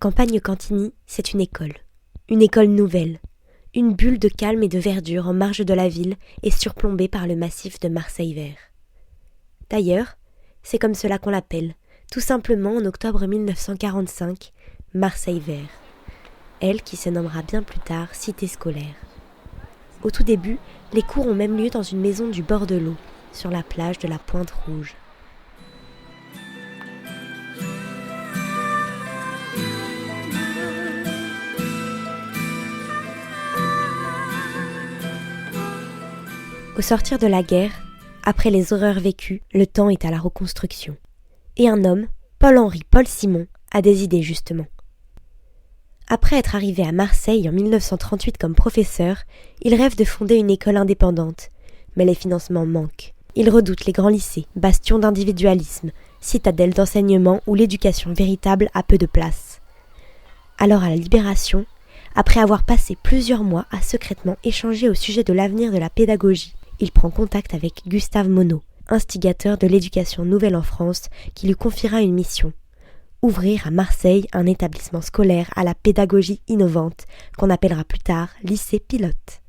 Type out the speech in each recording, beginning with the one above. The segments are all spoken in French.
campagne Cantigny, c'est une école nouvelle, une bulle de calme et de verdure en marge de la ville et surplombée par le massif de Marseille vert. D'ailleurs, c'est comme cela qu'on l'appelle, tout simplement en octobre 1945, Marseille vert, elle qui se nommera bien plus tard Cité scolaire. Au tout début, les cours ont même lieu dans une maison du bord de l'eau, sur la plage de la Pointe Rouge. Au sortir de la guerre, après les horreurs vécues, le temps est à la reconstruction. Et un homme, Paul Simon, a des idées justement. Après être arrivé à Marseille en 1938 comme professeur, il rêve de fonder une école indépendante. Mais les financements manquent. Il redoute les grands lycées, bastions d'individualisme, citadelles d'enseignement où l'éducation véritable a peu de place. Alors à la Libération, après avoir passé plusieurs mois à secrètement échanger au sujet de l'avenir de la pédagogie, il prend contact avec Gustave Monod, instigateur de l'éducation nouvelle en France, qui lui confiera une mission. Ouvrir à Marseille un établissement scolaire à la pédagogie innovante, qu'on appellera plus tard lycée pilote.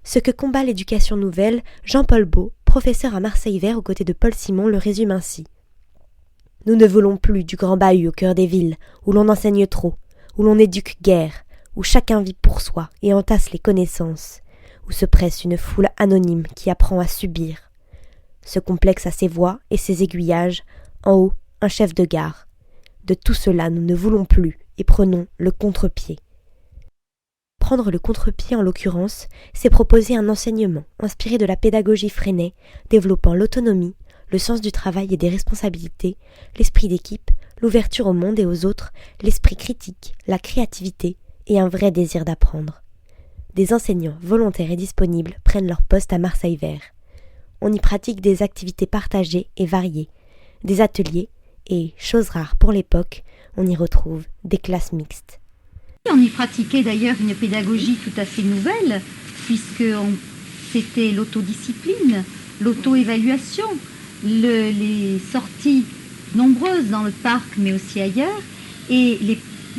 Ce que combat l'éducation nouvelle, Jean-Paul Baud, professeur à Marseille vert aux côtés de Paul Simon, le résume ainsi. « Nous ne voulons plus du grand bahut au cœur des villes, où l'on enseigne trop, où l'on éduque guère, où chacun vit pour soi et entasse les connaissances, où se presse une foule anonyme qui apprend à subir. Ce complexe a ses voies et ses aiguillages, en haut, un chef de gare. De tout cela, nous ne voulons plus et prenons le contre-pied. » Prendre le contre-pied, en l'occurrence, c'est proposer un enseignement inspiré de la pédagogie Freinet, développant l'autonomie, le sens du travail et des responsabilités, l'esprit d'équipe, l'ouverture au monde et aux autres, l'esprit critique, la créativité et un vrai désir d'apprendre. Des enseignants volontaires et disponibles prennent leur poste à Marseille vert. On y pratique des activités partagées et variées, des ateliers et, chose rare pour l'époque, on y retrouve des classes mixtes. On y pratiquait d'ailleurs une pédagogie tout à fait nouvelle, puisque c'était l'autodiscipline, l'auto-évaluation, les sorties nombreuses dans le parc, mais aussi ailleurs, et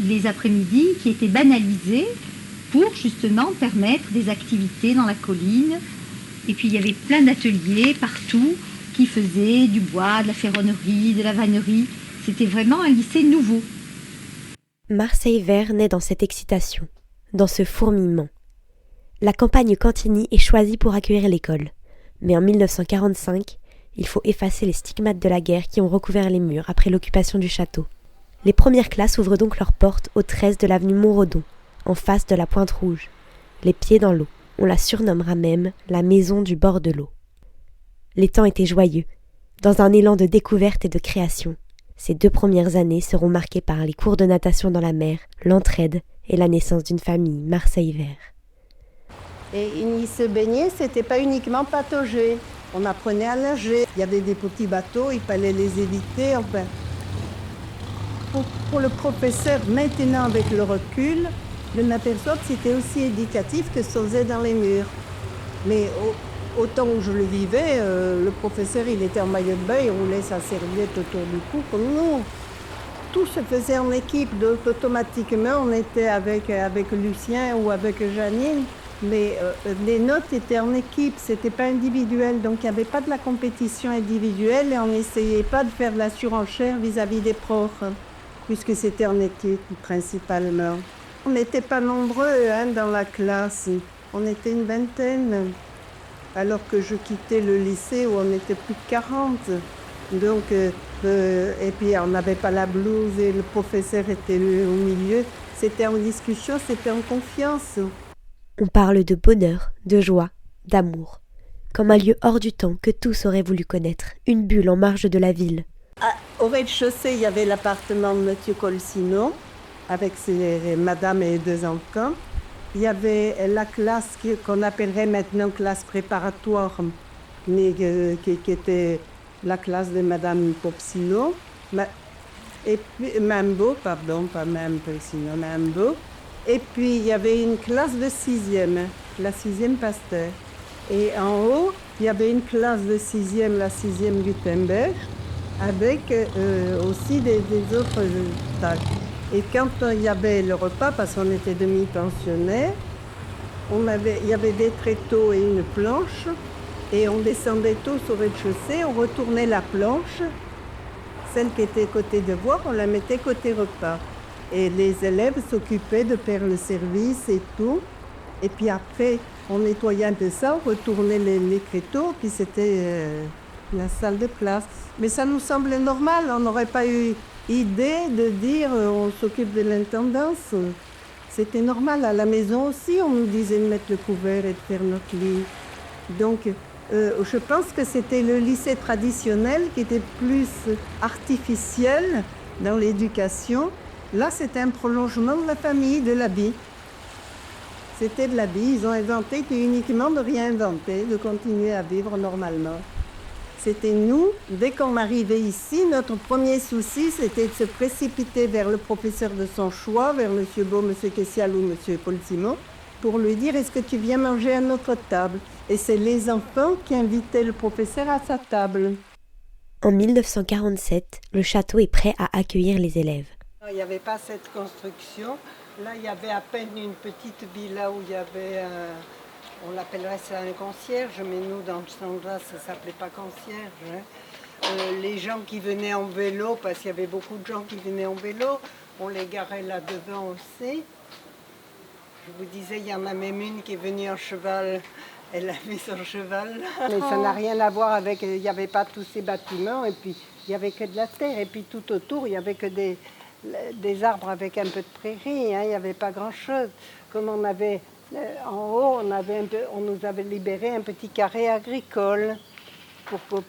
les après-midi qui étaient banalisés pour justement permettre des activités dans la colline. Et puis il y avait plein d'ateliers partout qui faisaient du bois, de la ferronnerie, de la vannerie. C'était vraiment un lycée nouveau. Marseille vert naît dans cette excitation, dans ce fourmillement. La campagne Cantigny est choisie pour accueillir l'école. Mais en 1945, il faut effacer les stigmates de la guerre qui ont recouvert les murs après l'occupation du château. Les premières classes ouvrent donc leurs portes au 13 de l'avenue Monrodon, en face de la Pointe Rouge, les pieds dans l'eau. On la surnommera même la maison du bord de l'eau. Les temps étaient joyeux, dans un élan de découverte et de création. Ces 2 premières années seront marquées par les cours de natation dans la mer, l'entraide et la naissance d'une famille Marseille vert. Et ils se baignaient, c'était pas uniquement patauger. On apprenait à nager. Il y avait des petits bateaux, il fallait les éviter. Enfin, pour le professeur, maintenant avec le recul, de m'aperçois que c'était aussi éducatif que ce qu'on faisait dans les murs. Mais autant que je le vivais, le professeur il était en maillot de bain, il roulait sa serviette autour du cou comme nous. Tout se faisait en équipe, donc automatiquement on était avec Lucien ou avec Janine. Mais les notes étaient en équipe, c'était pas individuel, donc il n'y avait pas de la compétition individuelle et on n'essayait pas de faire de la surenchère vis-à-vis des profs, puisque c'était en équipe principalement. On n'était pas nombreux dans la classe, on était une vingtaine, alors que je quittais le lycée où on était plus de 40. Donc, et puis on n'avait pas la blouse et le professeur était au milieu. C'était en discussion, c'était en confiance. On parle de bonheur, de joie, d'amour, comme un lieu hors du temps que tous auraient voulu connaître, une bulle en marge de la ville. Au rez-de-chaussée, il y avait l'appartement de M. Colsino, avec madame et 2 enfants. Il y avait la classe qu'on appellerait maintenant classe préparatoire, mais qui était la classe de madame Popsino. Et puis, Mambo, pardon, pas même Popsino, Mambo. Et puis, il y avait une classe de 6e, la 6e Pasteur. Et en haut, il y avait une classe de 6e, la 6e Gutenberg, avec aussi des autres tâches. Et quand il y avait le repas, parce qu'on était demi-pensionnaires, il y avait des tréteaux et une planche, et on descendait tous au rez-de-chaussée, on retournait la planche, celle qui était côté devoir, on la mettait côté repas. Et les élèves s'occupaient de faire le service et tout. Et puis après, on nettoyait un peu ça, on retournait les tréteaux, puis c'était la salle de classe. Mais ça nous semblait normal, on n'aurait pas eu idée de dire on s'occupe de l'intendance. C'était normal. À la maison aussi, on nous disait de mettre le couvert et de faire notre lit. Donc, je pense que c'était le lycée traditionnel qui était plus artificiel dans l'éducation. Là, c'était un prolongement de la famille, de l'habit. C'était de l'habit. Ils ont inventé uniquement de rien inventer, de continuer à vivre normalement. C'était nous, dès qu'on arrivait ici, notre premier souci, c'était de se précipiter vers le professeur de son choix, vers M. Beau, M. Kessial ou M. Paul Simon, pour lui dire « Est-ce que tu viens manger à notre table ?» Et c'est les enfants qui invitaient le professeur à sa table. En 1947, le château est prêt à accueillir les élèves. Il n'y avait pas cette construction. Là, il y avait à peine une petite villa où il y avait on l'appellerait ça un concierge, mais nous, dans ce temps-là, ça ne s'appelait pas concierge. Hein. Les gens qui venaient en vélo, parce qu'il y avait beaucoup de gens qui venaient en vélo, on les garait là devant aussi. Je vous disais, il y en a même une qui est venue en cheval. Elle a mis son cheval. Mais ça n'a rien à voir avec... Il n'y avait pas tous ces bâtiments, et puis il n'y avait que de la terre. Et puis tout autour, il n'y avait que des arbres avec un peu de prairie. Hein, il n'y avait pas grand-chose. Comme on avait... En haut, on nous avait libéré un petit carré agricole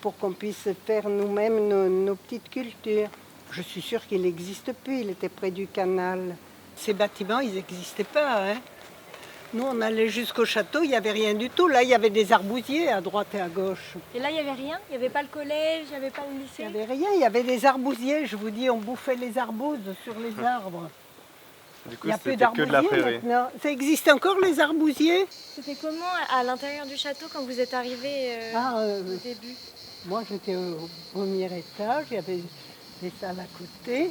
pour qu'on puisse faire nous-mêmes nos petites cultures. Je suis sûre qu'il n'existe plus, il était près du canal. Ces bâtiments, ils n'existaient pas. Hein. Nous, on allait jusqu'au château, il n'y avait rien du tout. Là, il y avait des arbousiers à droite et à gauche. Et là, il n'y avait rien? Il n'y avait pas le collège, il n'y avait pas le lycée? Il n'y avait rien, il y avait des arbousiers. Je vous dis, on bouffait les arbouses sur les arbres. Du coup, Il n'y a plus c'était que de la d'arbousiers prairie. maintenant. Ça existe encore, les arbousiers? C'était comment à l'intérieur du château quand vous êtes arrivé au début? Moi, j'étais au premier étage, il y avait des salles à côté.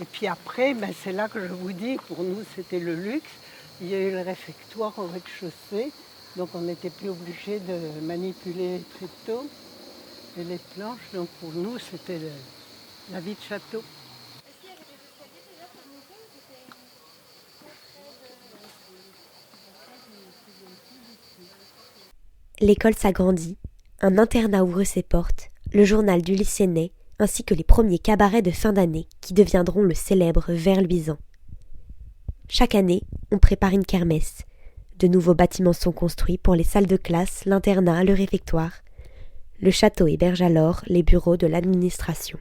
Et puis après, c'est là que je vous dis, pour nous, c'était le luxe. Il y a eu le réfectoire au rez-de-chaussée, donc on n'était plus obligé de manipuler les tréteaux et les planches. Donc pour nous, c'était la vie de château. L'école s'agrandit, un internat ouvre ses portes, le journal du lycée naît, ainsi que les premiers cabarets de fin d'année qui deviendront le célèbre Verluisant. Chaque année, on prépare une kermesse. De nouveaux bâtiments sont construits pour les salles de classe, l'internat, le réfectoire. Le château héberge alors les bureaux de l'administration.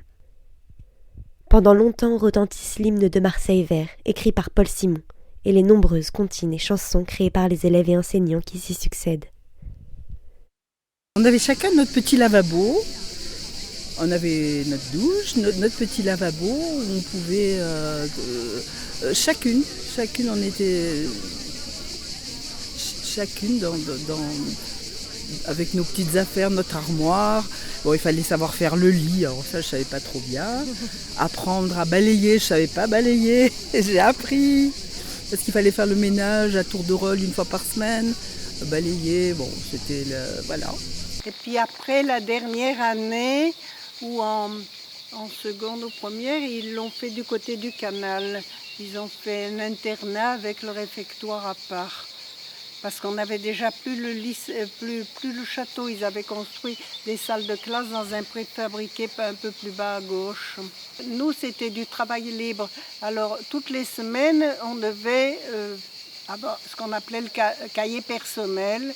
Pendant longtemps retentissent l'hymne de Marseille vert, écrit par Paul Simon, et les nombreuses comptines et chansons créées par les élèves et enseignants qui s'y succèdent. On avait chacun notre petit lavabo, on avait notre douche, notre petit lavabo, où on pouvait, chacune on était, chacune avec nos petites affaires, notre armoire. Bon, il fallait savoir faire le lit, alors ça je savais pas trop bien. Apprendre à balayer, je savais pas balayer, j'ai appris. Parce qu'il fallait faire le ménage à tour de rôle une fois par semaine, balayer, bon c'était voilà. Et puis après, la dernière année, ou en seconde ou première, ils l'ont fait du côté du canal. Ils ont fait un internat avec le réfectoire à part. Parce qu'on n'avait déjà plus le lycée, plus le château. Ils avaient construit des salles de classe dans un préfabriqué un peu plus bas à gauche. Nous, c'était du travail libre. Alors, toutes les semaines, on devait avoir ce qu'on appelait le cahier personnel,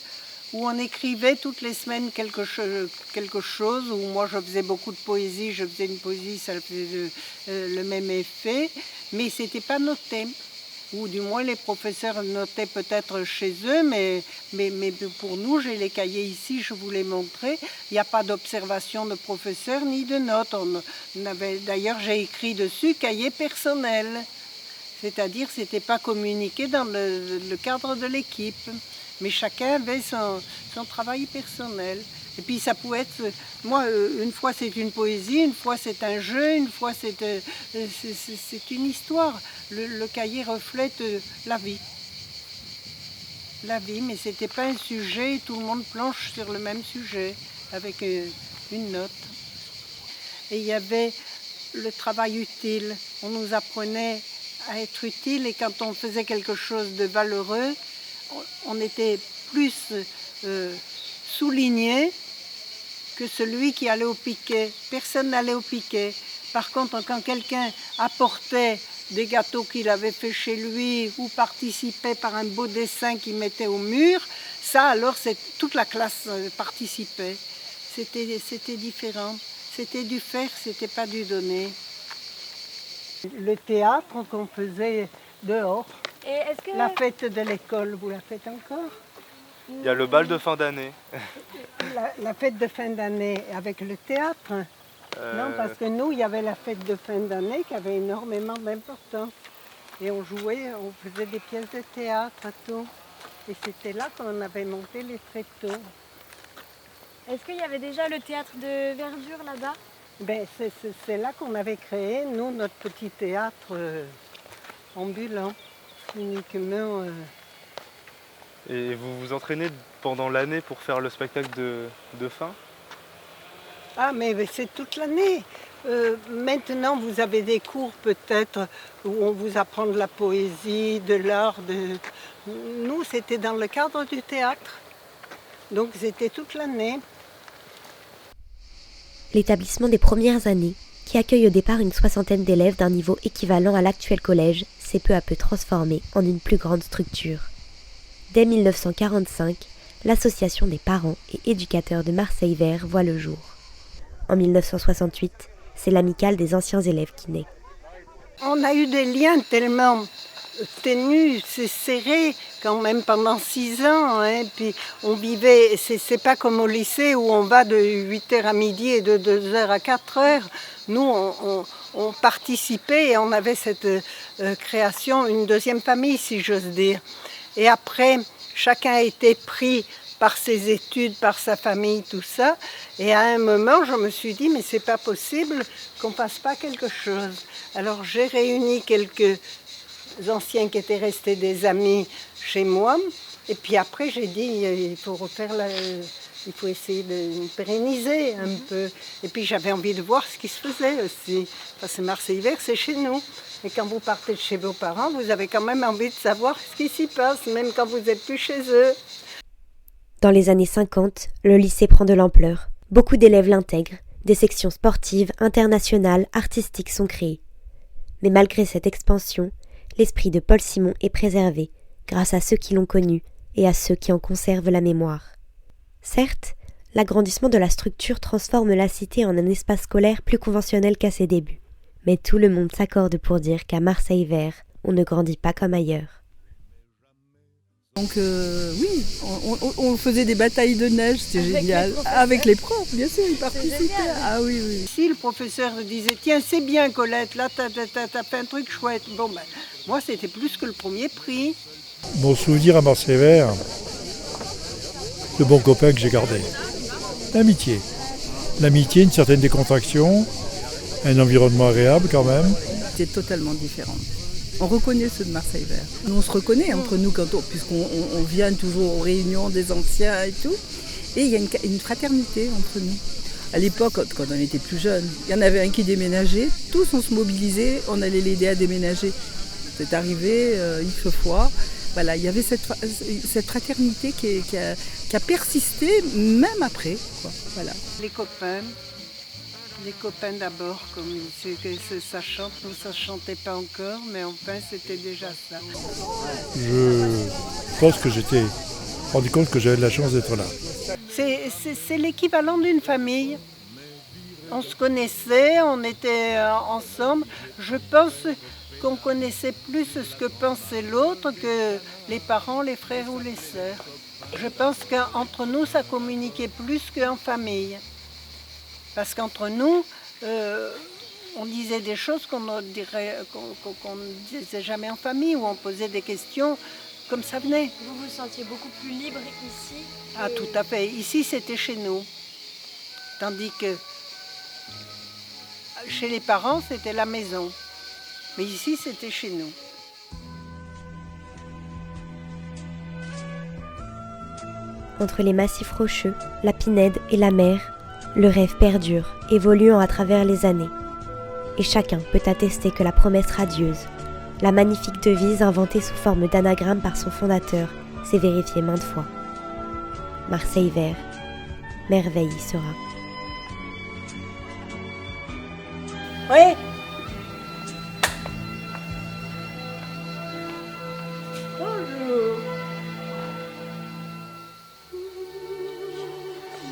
où on écrivait toutes les semaines quelque chose, où moi je faisais beaucoup de poésie, je faisais une poésie, ça faisait le même effet, mais c'était pas noté. Ou du moins les professeurs notaient peut-être chez eux, mais pour nous, j'ai les cahiers ici, je vous les montrer. Il n'y a pas d'observation de professeurs ni de notes. D'ailleurs, j'ai écrit dessus cahier personnel, c'est-à-dire que ce n'était pas communiqué dans le cadre de l'équipe. Mais chacun avait son travail personnel. Et puis ça pouvait être, moi, une fois c'est une poésie, une fois c'est un jeu, une fois c'est une histoire. Le cahier reflète la vie. La vie, mais c'était pas un sujet, tout le monde planche sur le même sujet, avec une note. Et il y avait le travail utile. On nous apprenait à être utile et quand on faisait quelque chose de valeureux, on était plus souligné que celui qui allait au piquet. Personne n'allait au piquet. Par contre, quand quelqu'un apportait des gâteaux qu'il avait fait chez lui ou participait par un beau dessin qu'il mettait au mur, ça alors toute la classe participait. C'était différent. C'était du faire, c'était pas du donner. Le théâtre qu'on faisait dehors, la fête de l'école, vous la faites encore? Il y a le bal de fin d'année. La fête de fin d'année avec le théâtre? Non, parce que nous, il y avait la fête de fin d'année qui avait énormément d'importance. Et on jouait, on faisait des pièces de théâtre, tout. Et c'était là qu'on avait monté les tréteaux. Est-ce qu'il y avait déjà le théâtre de verdure là-bas? Ben, c'est là qu'on avait créé, nous, notre petit théâtre ambulant, uniquement. Et vous vous entraînez pendant l'année pour faire le spectacle de fin? Ah, mais c'est toute l'année. Maintenant, vous avez des cours peut-être où on vous apprend de la poésie, de l'art. Nous, c'était dans le cadre du théâtre. Donc, c'était toute l'année. L'établissement des premières années, qui accueille au départ une soixantaine d'élèves d'un niveau équivalent à l'actuel collège, s'est peu à peu transformé en une plus grande structure. Dès 1945, l'association des parents et éducateurs de Marseille Vert voit le jour. En 1968, c'est l'amicale des anciens élèves qui naît. On a eu des liens tellement ténus, c'est serré quand même pendant 6 ans. Hein, puis on vivait, c'est pas comme au lycée où on va de 8h à midi et de 2h à 4h. Nous, on participait et on avait cette création, une deuxième famille si j'ose dire. Et après, chacun a été pris par ses études, par sa famille, tout ça. Et à un moment, je me suis dit, mais c'est pas possible qu'on fasse pas quelque chose. Alors j'ai réuni quelques anciens qui étaient restés des amis chez moi. Et puis après, j'ai dit, il faut il faut essayer de pérenniser un peu. Et puis j'avais envie de voir ce qui se faisait aussi. Parce que Marseille Vert, c'est chez nous. Et quand vous partez de chez vos parents, vous avez quand même envie de savoir ce qui s'y passe, même quand vous n'êtes plus chez eux. Dans les années 50, le lycée prend de l'ampleur. Beaucoup d'élèves l'intègrent. Des sections sportives, internationales, artistiques sont créées. Mais malgré cette expansion, l'esprit de Paul Simon est préservé, grâce à ceux qui l'ont connu et à ceux qui en conservent la mémoire. Certes, l'agrandissement de la structure transforme la cité en un espace scolaire plus conventionnel qu'à ses débuts. Mais tout le monde s'accorde pour dire qu'à Marseille Vert, on ne grandit pas comme ailleurs. Donc oui, on faisait des batailles de neige, c'était génial. Avec les profs, bien sûr, ils participaient. Ah oui, oui. Si le professeur disait, tiens, c'est bien Colette, là t'as fait un truc chouette. Bon ben, moi c'était plus que le premier prix. Mon souvenir à Marseille Vert, de bons copains que j'ai gardés. L'amitié. L'amitié, une certaine décontraction, un environnement agréable quand même. C'était totalement différent. On reconnaît ceux de Marseille Vert. On se reconnaît entre nous puisqu'on vient toujours aux réunions des anciens et tout. Et il y a une fraternité entre nous. À l'époque, quand on était plus jeunes, il y en avait un qui déménageait, tous on se mobilisait, on allait l'aider à déménager. C'est arrivé X fois. Voilà, il y avait cette fraternité qui a persisté même après. Quoi. Voilà. Les copains d'abord, comme ça chante, nous ça chantait pas encore, mais enfin c'était déjà ça. Je pense que j'étais rendu compte que j'avais de la chance d'être là. C'est l'équivalent d'une famille. On se connaissait, on était ensemble. Je pense qu'on connaissait plus ce que pensait l'autre que les parents, les frères ou les sœurs. Je pense qu'entre nous, ça communiquait plus qu'en famille. Parce qu'entre nous, on disait des choses qu'on ne disait jamais en famille, où on posait des questions comme ça venait. Vous vous sentiez beaucoup plus libre ici? Ah, tout à fait. Ici, c'était chez nous. Tandis que chez les parents, c'était la maison. Mais ici, c'était chez nous. Entre les massifs rocheux, la Pinède et la mer, le rêve perdure, évoluant à travers les années. Et chacun peut attester que la promesse radieuse, la magnifique devise inventée sous forme d'anagramme par son fondateur, s'est vérifiée maintes fois. Marseille vert, merveille y sera. Oui. Bonjour.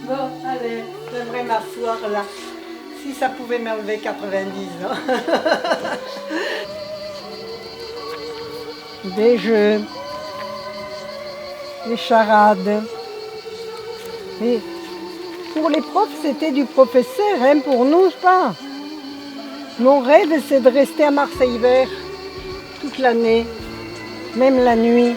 Bon, allez, j'aimerais m'asseoir là. Si ça pouvait m'enlever 90 ans. Des jeux, des charades. Et pour les profs, c'était du professeur, hein, pour nous, pas. Mon rêve, c'est de rester à Marseille vert toute l'année, même la nuit.